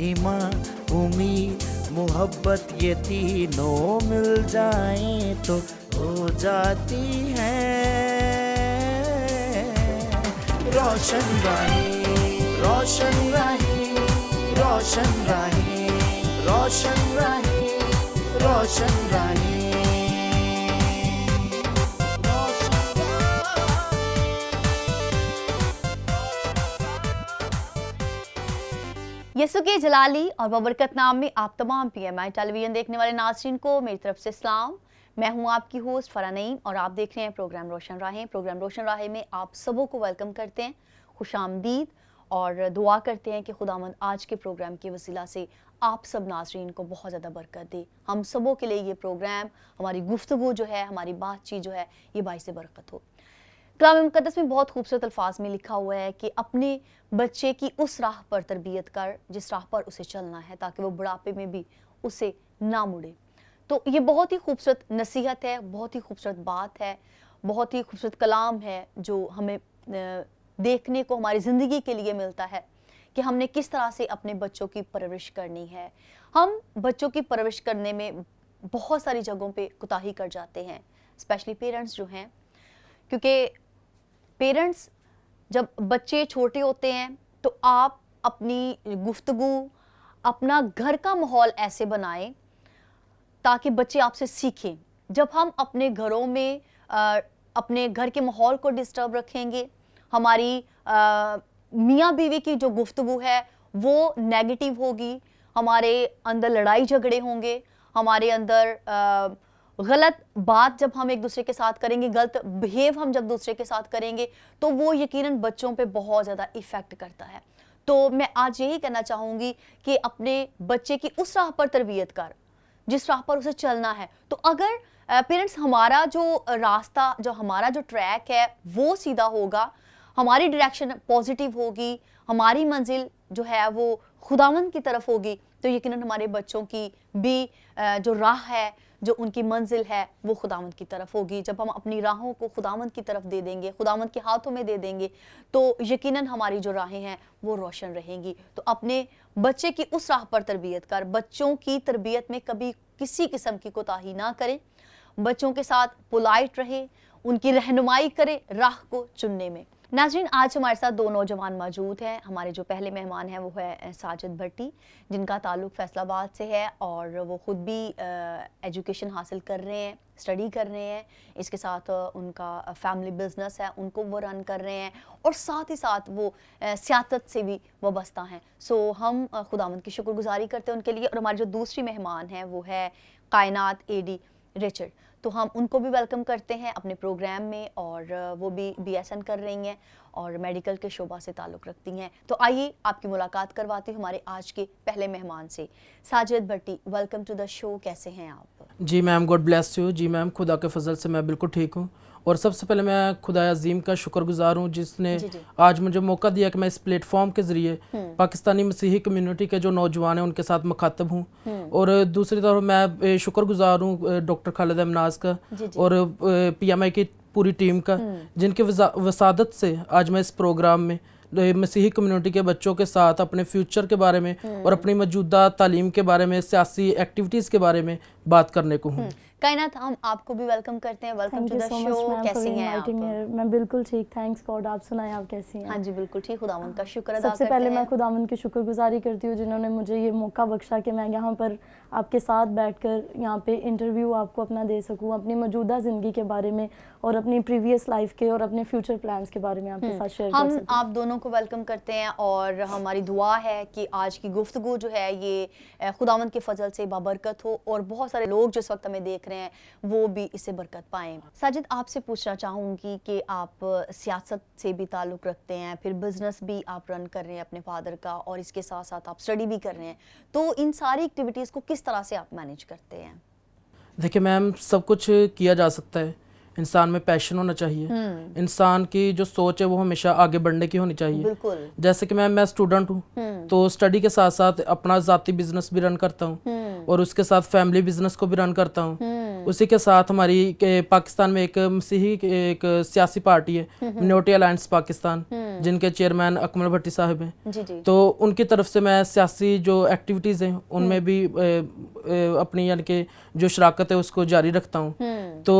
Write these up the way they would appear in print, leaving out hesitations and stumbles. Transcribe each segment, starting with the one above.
ईमान, उम्मीद, मोहब्बत ये तीनों मिल जाएं तो हो जाती है रोशन राहें, रोशन राहें, रोशन राहें, रोशन राहें, रोशन राहें। यसुके जलाली और बबरकत नाम में आप तमाम PMI टेलीविजन देखने वाले नाज़रीन को मेरी तरफ से सलाम। मैं हूं आपकी होस्ट फरा नईम और आप देख रहे हैं प्रोग्राम रोशन राहें। प्रोग्राम रोशन राहें में आप सबों को वेलकम करते हैं, खुशामदीद और दुआ करते हैं कि खुदावंद आज के प्रोग्राम की वसीला से आप सब नाज़रीन को बहुत ज़्यादा बरकत दे। हम सबों के लिए ये प्रोग्राम, हमारी गुफ्तगू जो है, हमारी बातचीत जो है, ये बाइस बरकत हो। कलाम मुक़द्दस में बहुत खूबसूरत अल्फाज में लिखा हुआ है कि अपने बच्चे की उस राह पर तरबियत कर जिस राह पर उसे चलना है, ताकि वो बुढ़ापे में भी उसे ना मुड़े। तो ये बहुत ही खूबसूरत नसीहत है, बहुत ही खूबसूरत बात है, बहुत ही खूबसूरत कलाम है जो हमें देखने को हमारी ज़िंदगी के लिए मिलता है कि हमने किस तरह से अपने बच्चों की परवरिश करनी है। हम बच्चों की परवरिश करने में बहुत सारी जगहों पे कोताही कर जाते हैं, स्पेशली पेरेंट्स जो हैं, क्योंकि पेरेंट्स जब बच्चे छोटे होते हैं तो आप अपनी गुफ्तगू, अपना घर का माहौल ऐसे बनाएं ताकि बच्चे आपसे सीखें। जब हम अपने घरों में अपने घर के माहौल को डिस्टर्ब रखेंगे, हमारी मियाँ बीवी की जो गुफ्तगू है वो नेगेटिव होगी, हमारे अंदर लड़ाई झगड़े होंगे, हमारे अंदर गलत बात जब हम एक दूसरे के साथ करेंगे, गलत बिहेव हम जब दूसरे के साथ करेंगे, तो वो यकीनन बच्चों पे बहुत ज़्यादा इफ़ेक्ट करता है। तो मैं आज यही कहना चाहूँगी कि अपने बच्चे की उस राह पर तरबियत कर जिस राह पर उसे चलना है। तो अगर पेरेंट्स हमारा जो रास्ता, जो हमारा जो ट्रैक है वो सीधा होगा, हमारी डायरेक्शन पॉजिटिव होगी, हमारी मंजिल जो है वो खुदावंद की तरफ होगी, तो यकीनन हमारे बच्चों की भी जो राह है, जो उनकी मंजिल है, वो खुदावंद की तरफ होगी। जब हम अपनी राहों को खुदावंद की तरफ दे देंगे, खुदावंद के हाथों में दे देंगे, तो यकीनन हमारी जो राहें हैं वो रोशन रहेंगी। तो अपने बच्चे की उस राह पर तरबियत कर, बच्चों की तरबियत में कभी किसी किस्म की कोताही ना करें, बच्चों के साथ पोलाइट रहे, उनकी रहनुमाई करें राह को चुनने में। नाज़रीन, आज हमारे साथ दो नौजवान मौजूद हैं। हमारे जो पहले मेहमान हैं वो है साजिद भट्टी, जिनका ताल्लुक़ फैसलाबाद से है और वो ख़ुद भी एजुकेशन हासिल कर रहे हैं, स्टडी कर रहे हैं। इसके साथ उनका फैमिली बिजनेस है, उनको वो रन कर रहे हैं और साथ ही साथ वो सियासत से भी वाबस्ता हैं। सो हम खुदावंद की शुक्रगुजारी करते हैं उनके लिए। और हमारी जो दूसरी मेहमान हैं वो है कायनात AD रिचर्ड, तो हम उनको भी वेलकम करते हैं अपने प्रोग्राम में। और वो भी BSN कर रही हैं और मेडिकल के शोबा से ताल्लुक़ रखती हैं। तो आइए आपकी मुलाकात करवाती हूँ हमारे आज के पहले मेहमान से। Sajid Bhatti, welcome to the show. कैसे हैं आप? जी मैम, गॉड ब्लेस यू। जी मैम, खुदा के फजल से मैं बिल्कुल ठीक हूँ। और सबसे पहले मैं खुदा अजीम का शुक्रगुजार हूँ जिसने आज मुझे मौका दिया कि मैं इस प्लेटफॉर्म के ज़रिए पाकिस्तानी मसीही कम्युनिटी के जो नौजवान हैं उनके साथ मुखातब हूँ। और दूसरी तरफ मैं शुक्रगुजार हूँ डॉक्टर खालिद अमनाज का और PMI की पूरी टीम का, जिनकी वसादत से आज मैं इस प्रोग्राम में मसीही कम्युनिटी के बच्चों के साथ अपने फ्यूचर के बारे में और अपनी मौजूदा तालीम के बारे में, सियासी एक्टिविटीज़ के बारे में बात करने को हूँ। कायनात, हम आपको भी वेलकम करते हैं। Welcome to the show. कैसी हैं आप? मैं बिल्कुल ठीक, थैंक्स गॉड। आप सुनाएं, आप कैसी हैं? हाँ जी, बिल्कुल ठीक। खुदावंद का शुक्र अदा करते हैं। सबसे पहले मैं खुदावंद की शुक्रगुजारी करती हूँ जिन्होंने मुझे ये मौका बख्शा कि मैं यहाँ पर आपके साथ बैठकर यहाँ पे इंटरव्यू आपको अपना दे सकूँ, अपनी मौजूदा ज़िंदगी के बारे में और अपनी प्रीवियस लाइफ के और अपने फ्यूचर प्लान्स के बारे में आपके साथ शेयर कर सकूँ। हम आप दोनों को वेलकम करते हैं और हमारी दुआ है कि आज की गुफ्तगू जो है ये खुदावंद के फजल से बाबरकत हो और बहुत सारे लोग जो इस वक्त हमें देख रहे हैं वो भी इससे बरकत पाएं। साजिद, आपसे पूछना चाहूँगी कि आप सियासत से भी ताल्लुक़ रखते हैं, फिर बिजनेस भी आप रन कर रहे हैं अपने फादर का और इसके साथ साथ आप स्टडी भी कर रहे हैं, तो इन सारी एक्टिविटीज़ को किस तरह से आप मैनेज करते हैं? देखिए मैम, सब कुछ किया जा सकता है, इंसान में पैशन होना चाहिए। इंसान की जो सोच है वो हमेशा आगे बढ़ने की होनी चाहिए। बिल्कुल। जैसे कि मैं स्टूडेंट हूँ तो स्टडी के साथ साथ अपना ज़ाती बिजनेस भी रन करता हूँ और उसके साथ फैमिली बिजनेस को भी रन करता हूँ। उसी के साथ हमारी पाकिस्तान में एक मसीही एक सियासी पार्टी है मिनोरिटी अलायंस पाकिस्तान, जिनके चेयरमैन अकमल भट्टी साहब हैं। जी जी। तो उनकी तरफ से मैं सियासी जो एक्टिविटीज़ हैं उनमें भी अपनी यानी कि जो शराकत है उसको जारी रखता हूँ। तो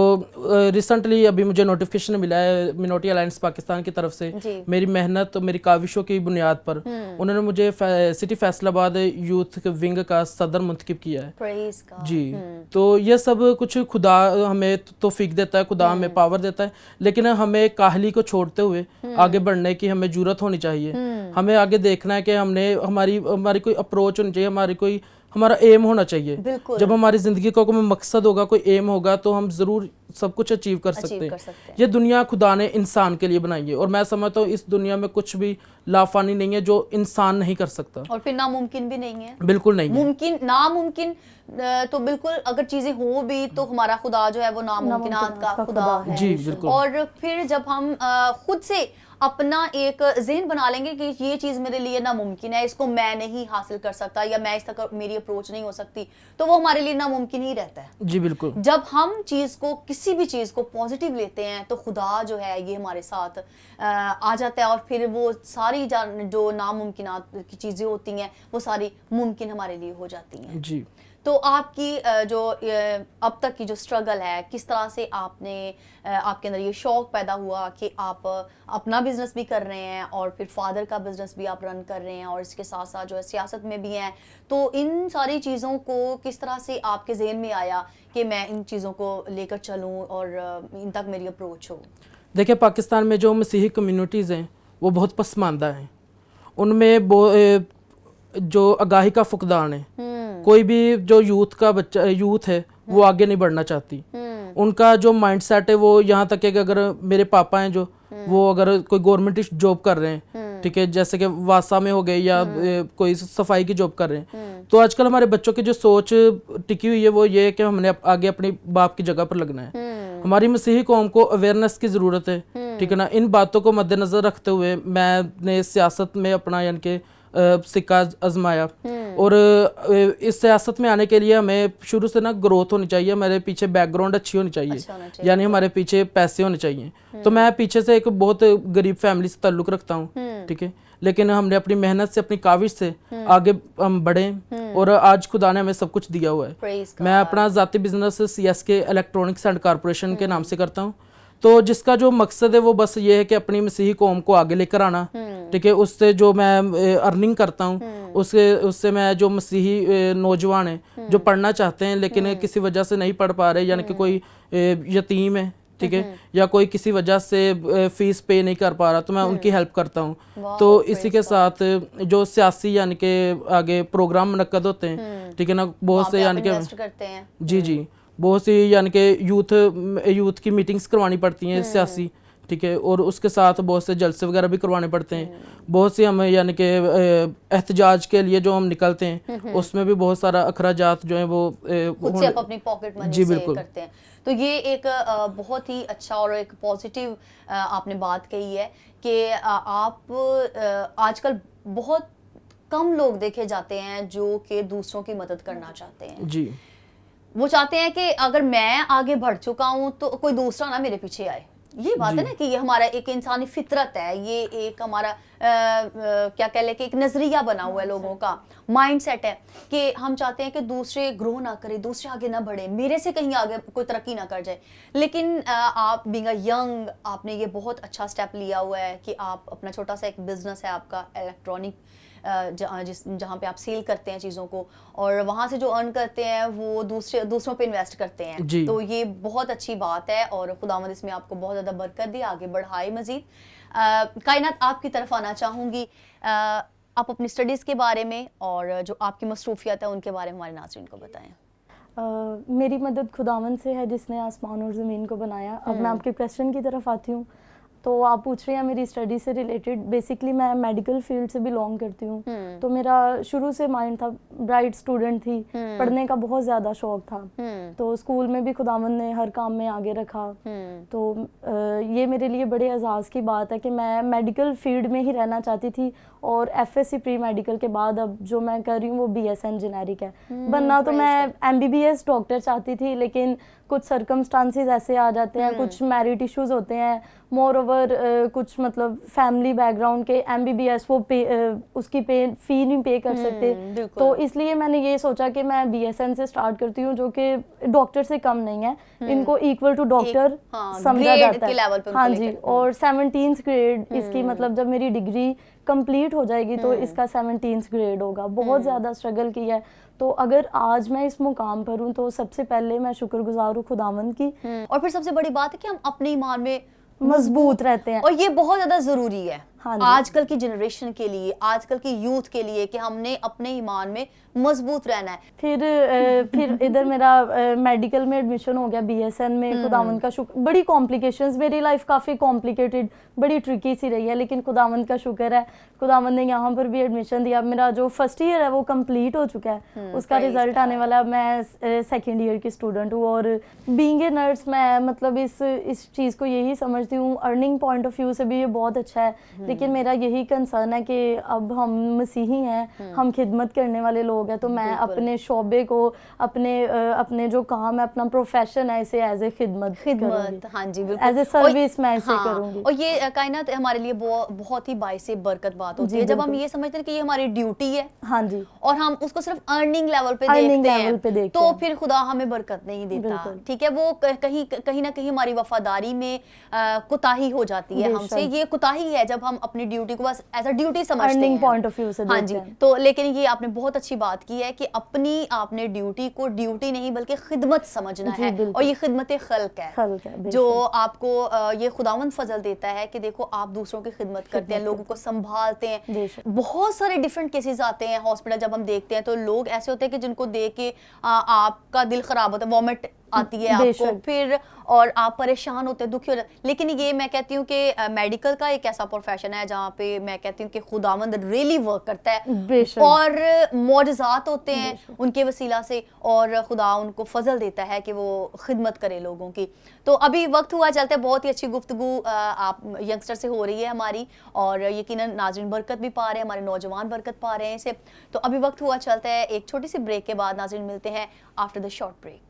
रिसेंटली अभी मुझे नोटिफिकेशन मिला है मिनोरिटी अलायंस पाकिस्तान की तरफ से, मेरी मेहनत और मेरी काविशों की बुनियाद पर उन्होंने मुझे सिटी फैसलाबाद यूथ विंग का सदर मुंतखब किया है जी। तो ये सब कुछ खुदा हमें तौफीक देता है, खुदा हमें पावर देता है, लेकिन हमें काहली को छोड़ते हुए आगे बढ़ने की हमें जरूरत होनी चाहिए। हमें आगे देखना है कि हमने हमारी कोई अप्रोच होनी चाहिए, हमारा एम होना चाहिए। जब हमारी जिंदगी का कोई मकसद होगा, कोई एम होगा, तो हम जरूर सब कुछ अचीव कर सकते हैं। ये दुनिया खुदा ने इंसान के लिए बनाई है और मैं समझता हूँ इस दुनिया में कुछ भी लाफानी नहीं है जो इंसान नहीं कर सकता, और फिर नामुमकिन भी नहीं है। बिल्कुल नहीं मुमकिन नामुमकिन तो बिल्कुल अगर चीजें हो भी तो हमारा खुदा जो है वो नामुमकिनात का खुदा है जी बिल्कुल। और फिर जब हम खुद से अपना एक ज़हन बना लेंगे कि ये चीज़ मेरे लिए नामुमकिन है, इसको मैं नहीं हासिल कर सकता या मैं इस तक मेरी अप्रोच नहीं हो सकती, तो वो हमारे लिए नामुमकिन ही रहता है जी बिल्कुल। जब हम चीज़ को किसी भी चीज़ को पॉजिटिव लेते हैं तो खुदा जो है ये हमारे साथ आ जाता है और फिर वो सारी जो नामुमकिनात की चीज़ें होती हैं वो सारी मुमकिन हमारे लिए हो जाती हैं जी। तो आपकी जो अब तक की जो स्ट्रगल है, किस तरह से आपने आपके अंदर ये शौक पैदा हुआ कि आप अपना बिजनेस भी कर रहे हैं और फिर फादर का बिजनेस भी आप रन कर रहे हैं और इसके साथ साथ जो है सियासत में भी हैं, तो इन सारी चीज़ों को किस तरह से आपके ज़हन में आया कि मैं इन चीज़ों को लेकर चलूँ और इन तक मेरी अप्रोच हो? देखिए, पाकिस्तान में जो मसीही कम्युनिटीज़ हैं वो बहुत पसमानदा हैं, उनमें जो आगाही का फुकदान है, कोई भी जो यूथ है वो आगे नहीं बढ़ना चाहती। उनका जो माइंडसेट है वो यहाँ तक है कि अगर मेरे पापा हैं जो वो अगर कोई गवर्नमेंट जॉब कर रहे हैं, ठीक है, जैसे कि वासा में हो गए या कोई सफाई की जॉब कर रहे हैं, तो आजकल हमारे बच्चों की जो सोच टिकी हुई है वो ये है कि हमने आगे अपने बाप की जगह पर लगना है। हमारी मसीही कौम को अवेयरनेस की ज़रूरत है, ठीक है ना। इन बातों को मद्देनज़र रखते हुए मैंने सियासत में अपना यानी कि सिक्का आजमाया और इस सियासत में आने के लिए हमें शुरू से ना ग्रोथ होनी चाहिए, हमारे पीछे बैकग्राउंड अच्छी होनी चाहिए, यानी हमारे पीछे पैसे होने चाहिए। तो मैं पीछे से एक बहुत गरीब फैमिली से ताल्लुक़ रखता हूँ, ठीक है, लेकिन हमने अपनी मेहनत से अपनी काविश से आगे हम बढ़े और आज खुदा ने हमें सब कुछ दिया हुआ है। मैं अपना ज़ाती business CSK electronics and corporation के नाम से करता हूँ, तो जिसका जो मकसद है वो बस ये है कि अपनी मसीही कौम को आगे लेकर आना, ठीक है। उससे जो मैं अर्निंग करता हूँ उससे मैं जो मसीही नौजवान हैं जो पढ़ना चाहते हैं लेकिन किसी वजह से नहीं पढ़ पा रहे, यानी कि कोई यतीम है, ठीक है, या कोई किसी वजह से फीस पे नहीं कर पा रहा, तो मैं उनकी हेल्प करता हूँ। तो इसी के साथ जो सियासी यानी कि आगे प्रोग्राम मुनक्कद होते हैं, ठीक है ना, बहुत से यानी कि जी बहुत सी यानी कि यूथ की मीटिंग्स करवानी पड़ती हैं सियासी, ठीक है, और उसके साथ बहुत से जलसे वगैरह भी करवाने पड़ते हैं। बहुत सी हमें यानी कि एहतजाज के लिए जो हम निकलते हैं उसमें भी बहुत सारा अखराजात जो है वो खुद से अपनी पॉकेट मनी से करते हैं। तो ये एक बहुत ही अच्छा और एक पॉजिटिव आपने बात कही है कि आप आजकल बहुत कम लोग देखे जाते हैं जो कि दूसरों की मदद करना चाहते हैं जी। वो चाहते हैं कि अगर मैं आगे बढ़ चुका हूँ तो कोई दूसरा ना मेरे पीछे आए। ये बात है ना कि ये हमारा एक इंसानी फितरत है, ये एक हमारा क्या कह ले कि एक नजरिया बना हुआ है, लोगों का माइंडसेट है कि हम चाहते हैं कि दूसरे ग्रो ना करें, दूसरे आगे ना बढ़े, मेरे से कहीं आगे कोई तरक्की ना कर जाए। लेकिन आप बीइंग अ यंग आपने ये बहुत अच्छा स्टेप लिया हुआ है कि आप अपना छोटा सा एक बिजनेस है आपका इलेक्ट्रॉनिक, जहाँ पे आप सेल करते हैं चीज़ों को और वहाँ से जो अर्न करते हैं वो दूसरों पे इन्वेस्ट करते हैं। तो ये बहुत अच्छी बात है और खुदावंद इसमें आपको बहुत ज़्यादा बरकत दे, आगे बढ़ाए मज़ीद। कायनात आपकी तरफ आना चाहूँगी, आप अपनी स्टडीज़ के बारे में और जो आपकी मसरूफियत है उनके बारे में हमारे नाज़रीन को बताएं। मेरी मदद खुदावंद से है जिसने आसमान और ज़मीन को बनाया। अब मैं आपके क्वेश्चन की तरफ आती हूँ। तो आप पूछ रहे हैं मेरी स्टडी से रिलेटेड, बेसिकली मैं मेडिकल फील्ड से बिलोंग करती हूँ। तो मेरा शुरू से माइंड था, ब्राइट स्टूडेंट थी, पढ़ने का बहुत ज़्यादा शौक था। तो स्कूल में भी खुदावंद ने हर काम में आगे रखा। तो ये मेरे लिए बड़े एजाज़ की बात है कि मैं मेडिकल फील्ड में ही रहना चाहती थी, और एफएससी प्री मेडिकल के बाद अब जो मैं कर रही हूँ वो बीएसएन जेनेरिक है। बनना तो मैं एमबीबीएस डॉक्टर चाहती थी, लेकिन कुछ सर्कमस्टांसेस ऐसे आ जाते हैं, कुछ मैरिट इश्यूज होते हैं, मोर ओवर कुछ मतलब फैमिली बैकग्राउंड के एमबीबीएस वो उसकी फी नहीं पे कर सकते। तो इसलिए मैंने ये सोचा कि मैं बीएसएन से स्टार्ट करती हूँ, जो कि डॉक्टर से कम नहीं है, इनको इक्वल टू डॉक्टर समझा जाता है। हाँ जी, और 17th ग्रेड इसकी, मतलब जब मेरी डिग्री कंप्लीट हो जाएगी तो इसका 17th ग्रेड होगा। बहुत ज़्यादा स्ट्रगल किया है। तो अगर आज मैं इस मुकाम पर हूँ तो सबसे पहले मैं शुक्रगुजार हूँ खुदावंद की। और फिर सबसे बड़ी बात है कि हम अपने ईमान में मजबूत रहते हैं, और ये बहुत ज्यादा जरूरी है हाँ आजकल की जनरेशन के लिए, आजकल की यूथ के लिए, कि हमने अपने ईमान में मजबूत रहना है। फिर इधर मेरा मेडिकल में एडमिशन हो गया बीएसएन में। खुदावंद का शुक्र, बड़ी कॉम्प्लिकेशंस, मेरी लाइफ काफ़ी कॉम्प्लिकेटेड, बड़ी ट्रिकी सी रही है, लेकिन खुदावंद का शुक्र है, खुदावंद ने यहाँ पर भी एडमिशन दिया। मेरा जो फर्स्ट ईयर है वो कंप्लीट हो चुका है, उसका रिजल्ट आने वाला है। मैं सेकेंड ईयर की स्टूडेंट हूँ, और बीइंग ए नर्स मैं मतलब इस चीज़ को यही समझती हूँ, अर्निंग पॉइंट ऑफ व्यू से भी ये बहुत अच्छा है, लेकिन मेरा यही कंसर्न है कि अब हम मसीही हैं, हम खिदमत करने वाले लोग हैं, तो मैं अपने शोबे को, अपने जो काम है, अपना प्रोफेशन है, इसे एज ए खिदमत, हाँ जी बिल्कुल, एज ए सर्विस मैं इसे करूंगी। और ये कायनात हमारे लिए बहुत ही बाइसे बरकत बात होती है जब हम ये समझते हैं कि ये हमारी ड्यूटी है, हाँ जी, और हम उसको सिर्फ अर्निंग लेवल पे देखते हैं, तो फिर खुदा हमें बरकत नहीं देता। ठीक है, वो कहीं ना कहीं हमारी वफादारी में कुताही हो जाती है हमसे। ये कुताही है जब हम अपनी ड्यूटी को बस एज अ ड्यूटी समझते हैं, पॉइंट ऑफ व्यू से हाँ जी। तो लेकिन ये आपने बहुत अच्छी बात की है कि आपने ड्यूटी को ड्यूटी नहीं बल्कि खिदमत समझना है, और ये खिदमत खल्क है जो आपको ये खुदावंद फजल देता है कि देखो आप दूसरों की खिदमत करते हैं, लोगों को संभालते हैं। बहुत सारे डिफरेंट केसेस आते हैं हॉस्पिटल, जब हम देखते हैं तो लोग ऐसे होते हैं कि जिनको देख के आपका दिल खराब होता है, वॉमिट आती है आपको, फिर और आप परेशान होते हैं, दुखी हो जाते हैं। लेकिन ये मैं कहती हूँ कि मेडिकल का एक ऐसा प्रोफेशन है जहाँ पे मैं कहती हूँ कि खुदावंद रियली वर्क करता है, और मौजज़ात होते हैं उनके वसीला से, और खुदा उनको फजल देता है कि वो खिदमत करे लोगों की। तो अभी वक्त हुआ चलता है, बहुत ही अच्छी गुफ्तगू आप यंगस्टर से हो रही है हमारी, और यकीनन नाज़रीन बरकत भी पा रहे हैं, हमारे नौजवान बरकत पा रहे हैं इसे। तो अभी वक्त हुआ चलता है एक छोटी सी ब्रेक के बाद, नाज़रीन मिलते हैं after the short break.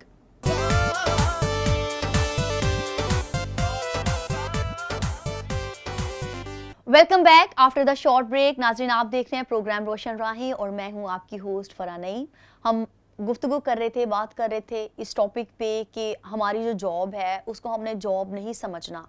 Welcome back after the short break. नाज़रीन आप देख रहे हैं प्रोग्राम रोशन राही, और मैं हूं आपकी होस्ट फरा नईम। हम गुफ्तगू कर रहे थे, बात कर रहे थे इस टॉपिक पे कि हमारी जो जॉब है उसको हमने जॉब नहीं समझना,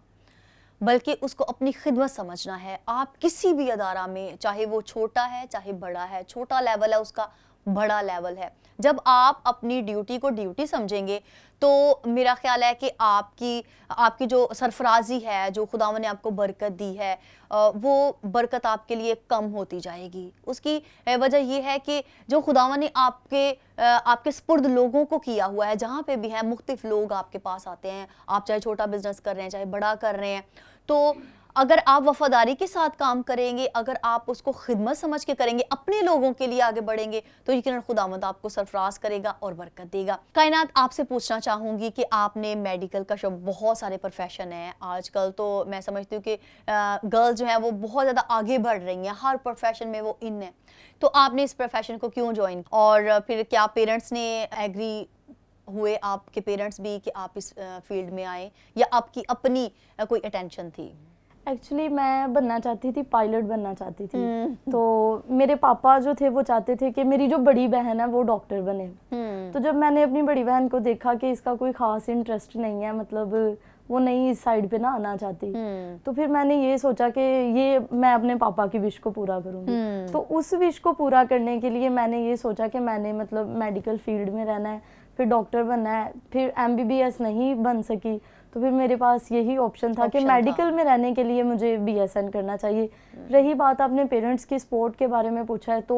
बल्कि उसको अपनी खिदमत समझना है। आप किसी भी अदारा में, चाहे वो छोटा है चाहे बड़ा है, छोटा लेवल है उसका, बड़ा लेवल है, जब आप अपनी ड्यूटी को ड्यूटी समझेंगे तो मेरा ख्याल है कि आपकी जो सरफराजी है, जो खुदावंद ने आपको बरकत दी है, वो बरकत आपके लिए कम होती जाएगी। उसकी वजह यह है कि जो खुदावंद ने आपके स्पुर्द लोगों को किया हुआ है, जहाँ पे भी हैं मुख्तलिफ लोग आपके पास आते हैं, आप चाहे छोटा बिजनेस कर रहे हैं चाहे बड़ा कर रहे हैं, तो अगर आप वफादारी के साथ काम करेंगे, अगर आप उसको खिदमत समझ के करेंगे, अपने लोगों के लिए आगे बढ़ेंगे, तो यकीनन खुदावंद आपको सरफराज करेगा और बरकत देगा। कायनात आपसे पूछना चाहूँगी कि आपने मेडिकल का शो, बहुत सारे प्रोफेशन हैं आजकल, तो मैं समझती हूँ कि गर्ल्स जो हैं वो बहुत ज़्यादा आगे बढ़ रही हैं, हर प्रोफेशन में वो इन है, तो आपने इस प्रोफेशन को क्यों ज्वाइन, और फिर क्या पेरेंट्स ने एग्री हुए, आपके पेरेंट्स भी, कि आप इस फील्ड में आए, या आपकी अपनी कोई अटेंशन थी? एक्चुअली मैं बनना चाहती थी, पायलट बनना चाहती थी। तो मेरे पापा जो थे वो चाहते थे कि मेरी जो बड़ी बहन है वो डॉक्टर बने। तो जब मैंने अपनी बड़ी बहन को देखा कि इसका कोई ख़ास इंटरेस्ट नहीं है, मतलब वो नहीं इस साइड पे ना आना चाहती, तो फिर मैंने ये सोचा कि ये मैं अपने पापा की विश को पूरा करूँगी। तो उस विश को पूरा करने के लिए मैंने ये सोचा कि मैंने मतलब मेडिकल फील्ड में रहना है, फिर डॉक्टर बनना है। फिर एमबीबीएस नहीं बन सकी तो फिर मेरे पास यही ऑप्शन था कि मेडिकल में रहने के लिए मुझे बीएसएन करना चाहिए। रही बात आपने पेरेंट्स की सपोर्ट के बारे में पूछा है, तो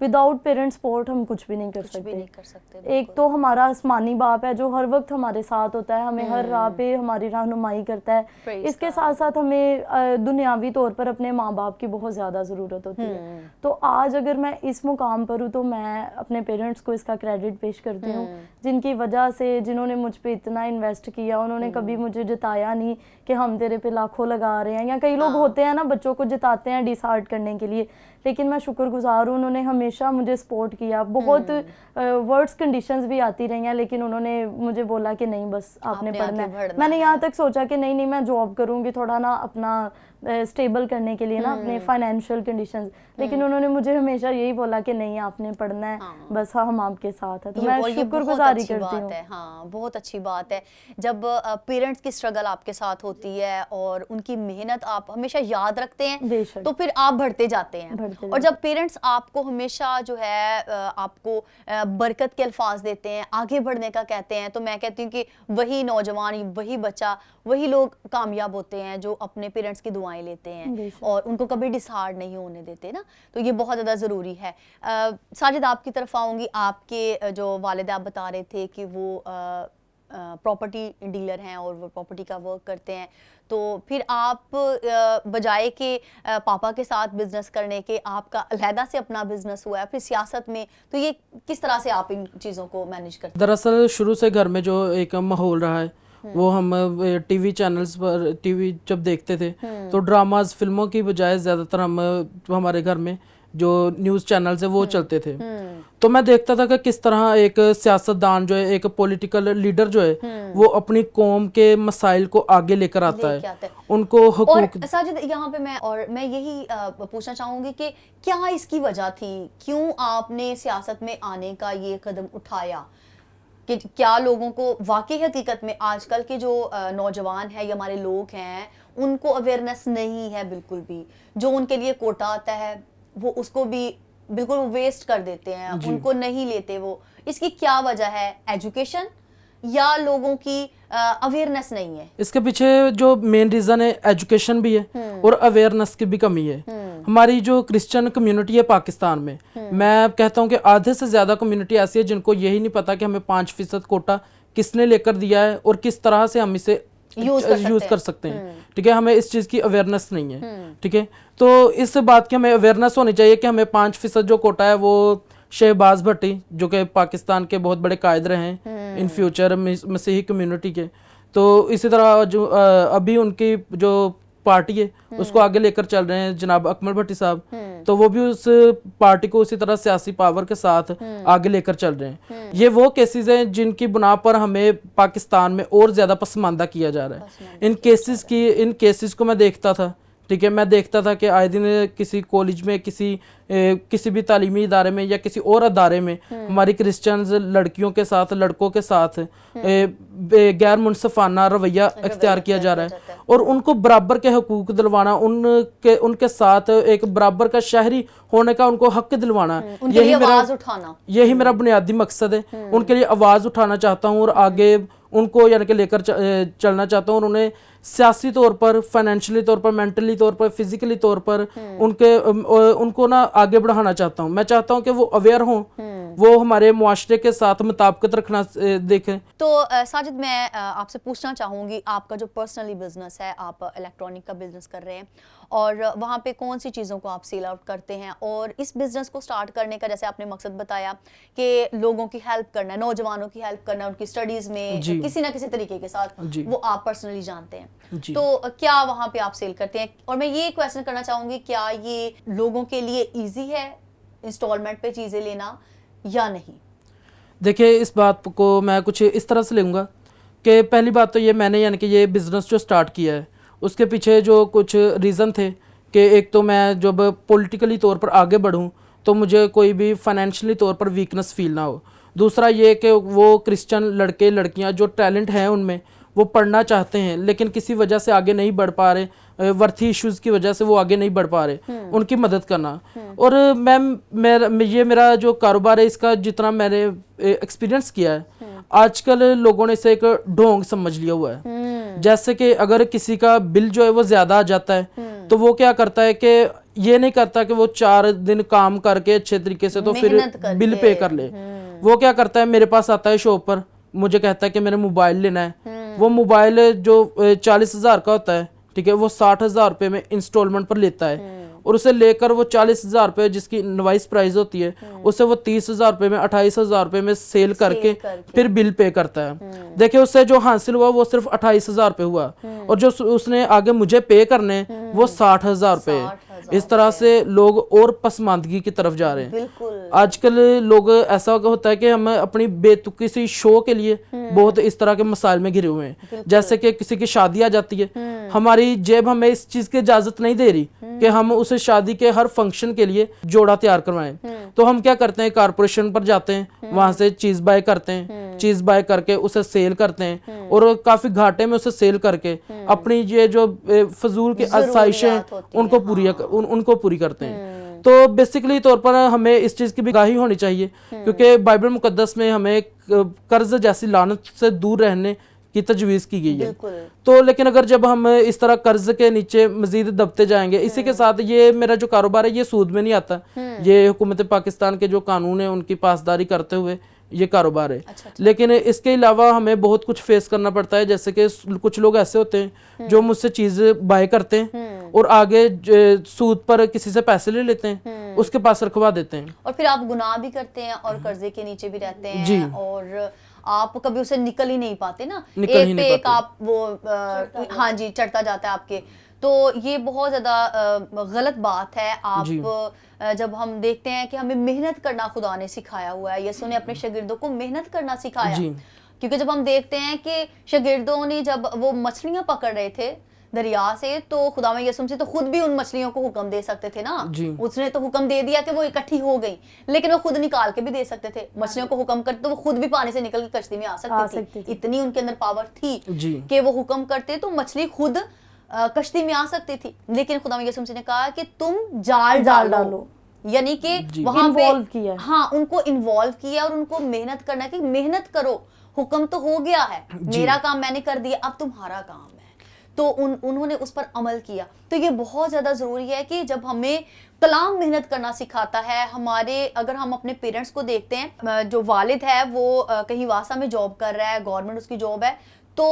विदाउट पेरेंट्स सपोर्ट हम कुछ भी नहीं कर कुछ भी सकते। नहीं कर सकते एक बिल्कुल। तो हमारा आसमानी बाप है जो हर वक्त हमारे साथ होता है, हमें हर राह पे हमारी रहनुमाई करता है। Praise इसके God। साथ साथ हमें दुनियावी तौर पर अपने माँ बाप की बहुत ज़्यादा ज़रूरत होती है। तो आज अगर मैं इस मुकाम पर हूँ तो मैं अपने पेरेंट्स को इसका क्रेडिट पेश करती हूँ, जिनकी वजह से, जिन्होंने मुझ पे इतना इन्वेस्ट किया, उन्होंने कभी मुझे जताया नहीं कि हम तेरे पे लाखों लगा रहे हैं। या कई लोग होते हैं ना, बच्चों को जताते हैं डिसहार्ट करने के लिए, लेकिन मैं शुक्रगुजार हूँ, उन्होंने हमेशा मुझे सपोर्ट किया। बहुत वर्ड्स कंडीशंस भी आती रही हैं, लेकिन उन्होंने मुझे बोला कि नहीं बस आपने आपने पढ़ना आगे है। बढ़ना मैंने है। यहाँ तक सोचा कि नहीं मैं जॉब करूँगी थोड़ा ना अपना स्टेबल करने के लिए ना अपने फाइनेंशियल कंडीशंस, लेकिन उन्होंने मुझे हमेशा यही बोला कि नहीं आपने पढ़ना है, बस हम आपके साथ हैं। तो मैं और ये बहुत शुक्रगुजारी अच्छी करती बात हूँ। है। हाँ, बहुत अच्छी बात है जब पेरेंट्स की स्ट्रगल आपके साथ होती है और उनकी मेहनत आप हमेशा याद रखते हैं, बेशक। तो फिर आप बढ़ते जाते हैं। बढ़ते और जब पेरेंट्स आपको हमेशा जो है आपको बरकत के अल्फाज देते हैं, आगे बढ़ने का कहते हैं, तो मैं कहती हूँ कि वही नौजवान, वही बच्चा, वही लोग कामयाब होते हैं जो अपने पेरेंट्स की दुआएं लेते हैं बेशक। और उनको कभी डिसहार्ड नहीं होने देते ना। तो ये बहुत ज़्यादा ज़रूरी है। साजिद, आपकी तरफ आऊँगी। आपके जो वालिद, आप बता रहे थे कि वो प्रॉपर्टी डीलर हैं और वो प्रॉपर्टी का वर्क करते हैं, तो फिर आप बजाय के पापा के साथ बिजनेस करने के, आपका अलहदा से अपना बिजनेस हुआ है, फिर सियासत में, तो ये किस तरह से आप इन चीज़ों को मैनेज करते हैं? दरअसल शुरू से घर में जो एक माहौल रहा है वो हम टीवी चैनल्स पर टीवी जब देखते थे तो ड्रामाज, फिल्मों की बजाय ज़्यादातर हमारे घर में जो न्यूज़ चैनल्स है वो चलते थे। तो मैं देखता था कि किस तरह एक सियासतदान जो है, एक पॉलिटिकल लीडर जो है, वो अपनी कौम के मसाइल को आगे लेकर आता लेके आता है, है। उनको हकूक। और साजिद, यहाँ पे मैं यही पूछना चाहूंगी कि क्या इसकी वजह थी, क्यों आपने सियासत में आने का ये कदम उठाया? कि क्या लोगों को वाकई हकीकत में आजकल के जो नौजवान हैं या हमारे लोग हैं, उनको अवेयरनेस नहीं है बिल्कुल भी? जो उनके लिए कोटा आता है वो उसको भी बिल्कुल वेस्ट कर देते हैं, उनको नहीं लेते वो। इसकी क्या वजह है? एजुकेशन या लोगों की अवेयरनेस नहीं है? इसके पीछे जो मेन रीजन है एजुकेशन भी है और अवेयरनेस की भी कमी है। हमारी जो क्रिश्चियन कम्युनिटी है पाकिस्तान में, मैं कहता हूँ कि आधे से ज्यादा कम्युनिटी ऐसी है जिनको यही नहीं पता कि हमें 5% कोटा किसने लेकर दिया है और किस तरह से हम इसे यूज कर सकते हैं। ठीक है, हमें इस चीज की अवेयरनेस नहीं है। ठीक है, तो इस बात की हमें अवेयरनेस होनी चाहिए कि हमें 5% जो कोटा है वो शहबाज भट्टी, जो कि पाकिस्तान के बहुत बड़े कायद रहे हैं इन फ्यूचर मसीही कम्युनिटी के, तो इसी तरह जो अभी उनकी जो पार्टी है उसको आगे लेकर चल रहे हैं जनाब अकमल भट्टी साहब, तो वो भी उस पार्टी को उसी तरह सियासी पावर के साथ आगे लेकर चल रहे हैं। ये वो केसेस हैं जिनकी बुना पर हमें पाकिस्तान में और ज्यादा पसमानदा किया जा रहा है। इन केसेस को मैं देखता था। ठीक है, मैं देखता था कि आए दिन किसी कॉलेज में, किसी भी तालीमी इदारे में या किसी और अदारे में हमारी क्रिश्चियंस लड़कियों के साथ, लड़कों के साथ गैर मुनसफाना रवैया अख्तियार किया जा रहा है और उनको बराबर के हकूक दिलवाना, उनके साथ एक बराबर का शहरी होने का उनको हक दिलवाना, यही मेरा बुनियादी मकसद है। उनके लिए आवाज़ उठाना चाहता हूँ और आगे उनको यानी कि लेकर चलना चाहता हूँ और उन्हें सियासी तौर पर, फाइनेंशियली तौर पर, मेंटली तौर पर, फिजिकली तौर पर उनको ना आगे बढ़ाना चाहता हूँ। मैं चाहता हूँ कि वो अवेयर हों, वो हमारे मुआशरे के साथ मुताबिकत रखना देखें। तो साजिद, मैं आपसे पूछना चाहूँगी, आपका जो पर्सनली बिजनेस है, आप इलेक्ट्रॉनिक का बिजनेस कर रहे हैं और वहाँ पे कौन सी चीज़ों को आप सेल आउट करते हैं? और इस बिजनेस को स्टार्ट करने का जैसे आपने मकसद बताया कि लोगों की हेल्प करना है, नौजवानों की हेल्प करना है, उनकी स्टडीज़ में किसी ना किसी तरीके के साथ, वो आप पर्सनली जानते हैं। तो क्या वहाँ पे आप सेल करते हैं? और मैं ये क्वेश्चन करना चाहूँगी, क्या ये लोगों के लिए ईजी है इंस्टॉलमेंट पे चीज़ें लेना या नहीं? देखिए, इस बात को मैं कुछ इस तरह से लूँगा कि पहली बात तो ये, मैंने यानी कि ये बिज़नेस जो स्टार्ट किया है उसके पीछे जो कुछ रीज़न थे कि एक तो मैं जब पॉलिटिकली तौर पर आगे बढ़ूँ तो मुझे कोई भी फाइनेंशियली तौर पर वीकनेस फील ना हो। दूसरा ये कि वो क्रिश्चियन लड़के लड़कियाँ जो टैलेंट हैं उनमें, वो पढ़ना चाहते हैं लेकिन किसी वजह से आगे नहीं बढ़ पा रहे, वर्थी इश्यूज़ की वजह से वो आगे नहीं बढ़ पा रहे, उनकी मदद करना। और ये मेरा जो कारोबार है, इसका जितना मैंने एक्सपीरियंस किया है, आजकल लोगों ने इसे एक ढोंग समझ लिया हुआ है। जैसे कि अगर किसी का बिल जो है वो ज़्यादा आ जाता है तो वो क्या करता है कि ये नहीं करता कि वो 4 दिन काम करके अच्छे तरीके से तो फिर मेहनत करके। बिल पे कर ले। वो क्या करता है, मेरे पास आता है शॉप पर, मुझे कहता है कि मैंने मोबाइल लेना है। वो मोबाइल जो 40,000 का होता है, ठीक है, वो 60,000 रुपये में इंस्टॉलमेंट पर लेता है, और उसे लेकर वो 40,000 रुपये जिसकी इनवाइस प्राइस होती है, उसे वो 30,000 रुपये में 28,000 रुपये में सेल करके फिर बिल पे करता है। देखिए उससे जो हासिल हुआ वो सिर्फ 28,000 रुपये हुआ, और जो उसने आगे मुझे पे करने वो 60,000 रुपये। इस तरह से लोग और पसमानदगी की तरफ जा रहे हैं। बिल्कुल। आजकल लोग ऐसा होता है कि हम अपनी बेतुकी सी शो के लिए बहुत इस तरह के मसाइल में घिरे हुए हैं। जैसे कि किसी की शादी आ जाती है, हमारी जेब हमें इस चीज की इजाजत नहीं दे रही कि हम उसे शादी के हर फंक्शन के लिए जोड़ा तैयार करवाएं। तो हम क्या करते हैं, कारपोरेशन पर जाते हैं, वहां से चीज बाय करते हैं, चीज बाय करके उसे सेल करते हैं, और काफी घाटे में उसे सेल करके अपनी ये जो फजूल की आसाइशें उनको पूरी करते हैं। तो बेसिकली तौर पर हमें इस चीज की भी आगाही होनी चाहिए, क्योंकि बाइबल मुकद्दस में हमें कर्ज जैसी लानत से दूर रहने की तजवीज़ की गई है। तो लेकिन अगर जब हम इस तरह कर्ज के नीचे मजीद दबते जाएंगे, इसी के साथ ये मेरा जो कारोबार है ये सूद में नहीं आता, ये हुकूमत पाकिस्तान के जो कानून है उनकी पासदारी करते हुए ये कारोबार है। लेकिन इसके अलावा हमें बहुत कुछ फेस करना पड़ता है। जैसे कि कुछ लोग ऐसे होते हैं जो मुझसे चीज बाय करते हैं और आगे सूद पर किसी से पैसे ले लेते हैं, उसके पास रखवा देते हैं, और फिर आप गुनाह भी करते हैं और कर्जे के नीचे भी रहते हैं, और आप कभी उसे निकल ही नहीं पाते ना, एक पे एक आप वो हाँ जी चढ़ता जाता है आपके। तो ये बहुत ज्यादा गलत बात है। आप जब हम देखते हैं कि हमें मेहनत करना खुदा ने सिखाया हुआ है, यसू ने अपने शागिर्दों को मेहनत करना सिखाया, क्योंकि जब हम देखते हैं कि शागिर्दों ने जब वो मछलियां पकड़ रहे थे दरिया से, तो खुदा में यसू से तो खुद भी उन मछलियों को हुक्म दे सकते थे ना। उसने तो हुक्म दे दिया कि वो इकट्ठी हो गई, लेकिन वो खुद निकाल के भी दे सकते थे। मछलियों को हुक्म करते तो वो खुद भी पानी से निकल के कश्ती में आ सकती थी। इतनी उनके अंदर पावर थी कि वो हुक्म करते तो मछली खुद कश्ती में आ सकती थी। लेकिन खुदा में यसू ने कहा कि तुम जाल डालो, यानी कि वहां पे हाँ उनको इन्वॉल्व किया और उनको मेहनत करना कि मेहनत करो, हुक्म तो हो गया है, मेरा काम मैंने कर दिया, अब तुम्हारा काम है। तो उन्होंने उस पर अमल किया। तो ये बहुत ज़्यादा ज़रूरी है कि जब हमें कलाम मेहनत करना सिखाता है, हमारे अगर हम अपने पेरेंट्स को देखते हैं, जो वालिद है वो कहीं वासा में जॉब कर रहा है, गवर्नमेंट उसकी जॉब है, तो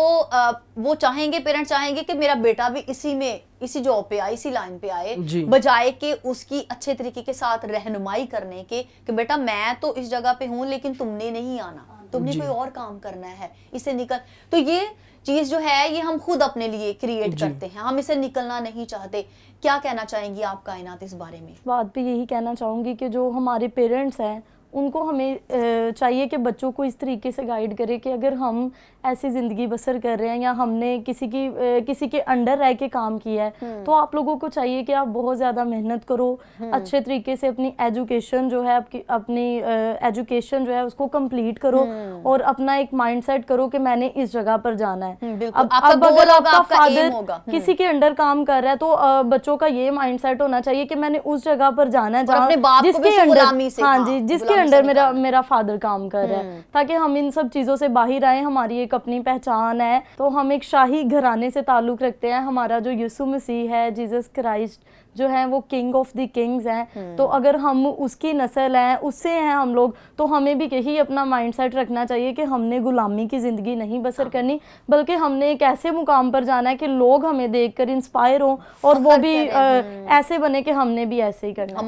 वो चाहेंगे, पेरेंट्स चाहेंगे कि मेरा बेटा भी इसी जॉब पे आए, इसी लाइन पे आए, बजाय कि उसकी अच्छे तरीके के साथ रहनुमाई करने के कि बेटा मैं तो इस जगह पे हूँ लेकिन तुमने नहीं आना, तुमने कोई और काम करना है, इससे निकल। तो ये चीज जो है ये हम खुद अपने लिए क्रिएट करते हैं, हम इसे निकलना नहीं चाहते। क्या कहना चाहेंगी आप कायनात इस बारे में? बात भी यही कहना चाहूँगी कि जो हमारे पेरेंट्स हैं उनको हमें चाहिए कि बच्चों को इस तरीके से गाइड करें कि अगर हम ऐसी ज़िंदगी बसर कर रहे हैं या हमने किसी के अंडर रह के काम किया है, तो आप लोगों को चाहिए कि आप बहुत ज़्यादा मेहनत करो, अच्छे तरीके से अपनी एजुकेशन जो है एजुकेशन जो है उसको कंप्लीट करो, और अपना एक माइंडसेट करो कि मैंने इस जगह पर जाना है। अब अगर आपका फादर किसी के अंडर काम कर रहा है तो बच्चों का ये माइंडसेट होना चाहिए कि मैंने उस जगह पर जाना है जिसके अंडर, हाँ जी, जिसके अंडर मेरा फादर काम कर रहा है, ताकि हम इन सब चीज़ों से बाहर आए। हमारी एक अपनी पहचान है, तो हम एक शाही घराने से ताल्लुक़ रखते हैं। हमारा जो यीशु मसीह है, जीसस क्राइस्ट जो है वो किंग ऑफ द किंग्स हैं, तो अगर हम उसकी नस्ल हैं, उससे हैं हम लोग, तो हमें भी यही अपना माइंडसेट रखना चाहिए कि हमने गुलामी की ज़िंदगी नहीं बसर करनी, बल्कि हमने एक ऐसे मुकाम पर जाना है कि लोग हमें देखकर इंस्पायर हों और वो भी ऐसे बने कि हमने भी ऐसे ही करना।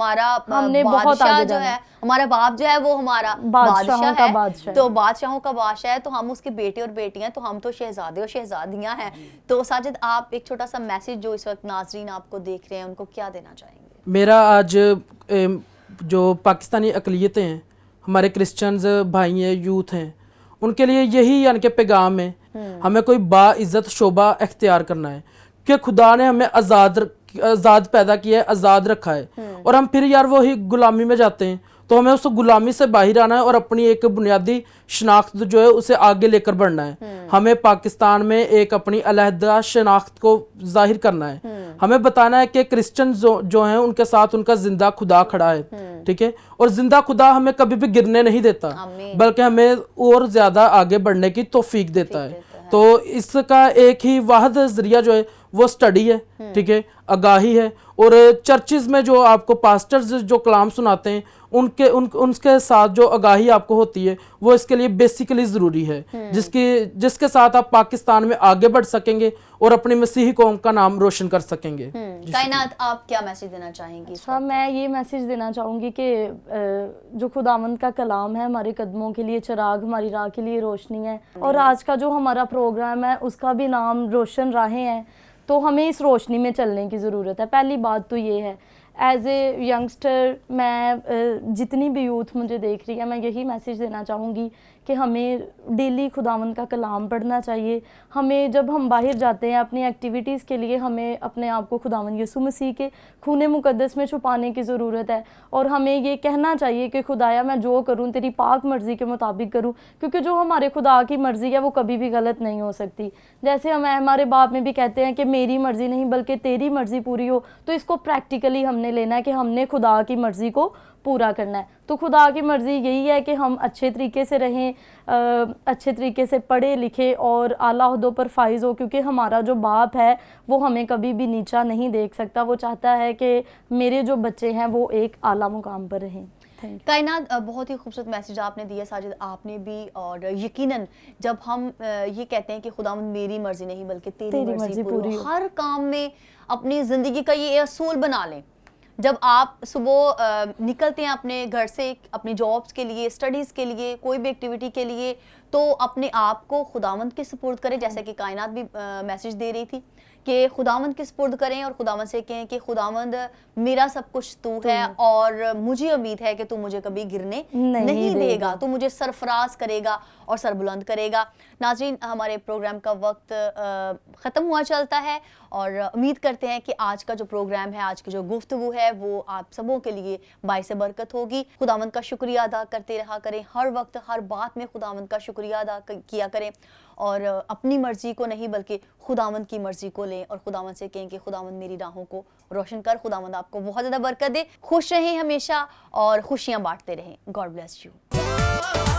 हमने बहुत आगे जाना है। हमारा बाप जो है वो हमारा बादशाहों का बादशाह, तो बादशाहों का बादशाह है, तो हम उसके बेटे और बेटियां, तो हम तो शहजादे और शहजादियां हैं। तो साजिद आप एक छोटा सा मैसेज जो इस वक्त नाजरीन आपको देख रहे हैं उनको क्या देना चाहेंगे? मेरा आज जो पाकिस्तानी अक़लियतें हैं, हमारे क्रिश्चियंस भाई हैं, यूथ हैं, उनके लिए यही यानी कि पैगाम है, हमें कोई बाइज़्ज़त शोबा इख्तियार करना है कि खुदा ने हमें आज़ाद पैदा किया है, आज़ाद रखा है, और हम फिर यार वही गुलामी में जाते हैं। तो हमें उस गुलामी से बाहर आना है और अपनी एक बुनियादी शनाख्त जो है उसे आगे लेकर बढ़ना है। हमें पाकिस्तान में एक अपनी अलहदा शनाख्त को जाहिर करना है। हमें बताना है कि क्रिश्चियन जो हैं उनके साथ उनका जिंदा खुदा खड़ा है, ठीक है, और जिंदा खुदा हमें कभी भी गिरने नहीं देता, बल्कि हमें और ज्यादा आगे बढ़ने की तौफीक देता है। तो इसका एक ही वाहिद जरिया जो है वो स्टडी है, ठीक है। आगाही है। और चर्चिज़ में जो आपको पास्टर्स जो कलाम सुनाते हैं उनके साथ जो आगाही आपको होती है वो इसके लिए बेसिकली ज़रूरी है, जिसके साथ आप पाकिस्तान में आगे बढ़ सकेंगे और अपनी मसीही कौम का नाम रोशन कर सकेंगे। कायनात, आप क्या मैसेज देना चाहेंगी? हाँ, मैं ये मैसेज देना चाहूँगी कि जो खुदावंद का कलाम है हमारे कदमों के लिए चिराग, हमारी राह के लिए रोशनी है। और आज का जो हमारा प्रोग्राम है उसका भी नाम रोशन राहें है, तो हमें इस रोशनी में चलने की ज़रूरत है। पहली बात तो ये है, एज ए यंगस्टर मैं जितनी भी यूथ मुझे देख रही है, मैं यही मैसेज देना चाहूँगी कि हमें डेली खुदावंद का कलाम पढ़ना चाहिए। हमें जब हम बाहर जाते हैं अपनी एक्टिविटीज़ के लिए, हमें अपने आप को खुदावंद यीशु मसीह के खून मुकद्दस में छुपाने की ज़रूरत है। और हमें ये कहना चाहिए कि खुदाया मैं जो करूँ तेरी पाक मर्ज़ी के मुताबिक करूँ, क्योंकि जो हमारे खुदा की मर्ज़ी है वो कभी भी गलत नहीं हो सकती। जैसे हमारे बाप में भी कहते हैं कि मेरी मर्ज़ी नहीं बल्कि तेरी मर्ज़ी पूरी हो, तो इसको प्रैक्टिकली हमने लेना है कि हमने खुदा की मर्ज़ी को पूरा करना है। तो खुदा की मर्ज़ी यही है कि हम अच्छे तरीके से रहें, अच्छे तरीके से पढ़े लिखे और आला ओहदों पर फाइज हो, क्योंकि हमारा जो बाप है वो हमें कभी भी नीचा नहीं देख सकता। वो चाहता है कि मेरे जो बच्चे हैं वो एक आला मुकाम पर रहें। कायनात, बहुत ही खूबसूरत मैसेज आपने दिया, साजिद आपने भी। और यकीनन जब हम ये कहते हैं कि खुदावंद मेरी मर्जी नहीं बल्कि तेरी मर्जी पूरी हो, हर काम में अपनी ज़िंदगी का ये असूल बना लें। जब आप सुबह निकलते हैं अपने घर से अपनी जॉब्स के लिए, स्टडीज़ के लिए, कोई भी एक्टिविटी के लिए, तो अपने आप को खुदावंद के सुपुर्द करें, जैसे कि कायनात भी मैसेज दे रही थी कि खुदावंद के सुपुर्द करें और खुदावंद से कहें कि खुदावंद मेरा सब कुछ तू है और मुझे उम्मीद है कि तू मुझे कभी गिरने नहीं देगा, तू मुझे सरफराज करेगा और सरबुलंद करेगा। नाज़रीन, हमारे प्रोग्राम का वक्त ख़त्म हुआ चलता है और उम्मीद करते हैं कि आज का जो प्रोग्राम है, आज की जो गुफ्तगू है वो आप सबों के लिए बाइसे बरकत होगी। खुदावंद का शुक्रिया अदा करते रहा करें, हर वक्त हर बात में खुदावंद का शुक्रिया अदा किया करें और अपनी मर्जी को नहीं बल्कि खुदावंद की मर्जी को लें और खुदावंद से कहें कि खुदावंद मेरी राहों को रोशन कर। खुदावंद आपको बहुत ज़्यादा बरकत दे, खुश रहें हमेशा और खुशियाँ बांटते रहें। God bless you.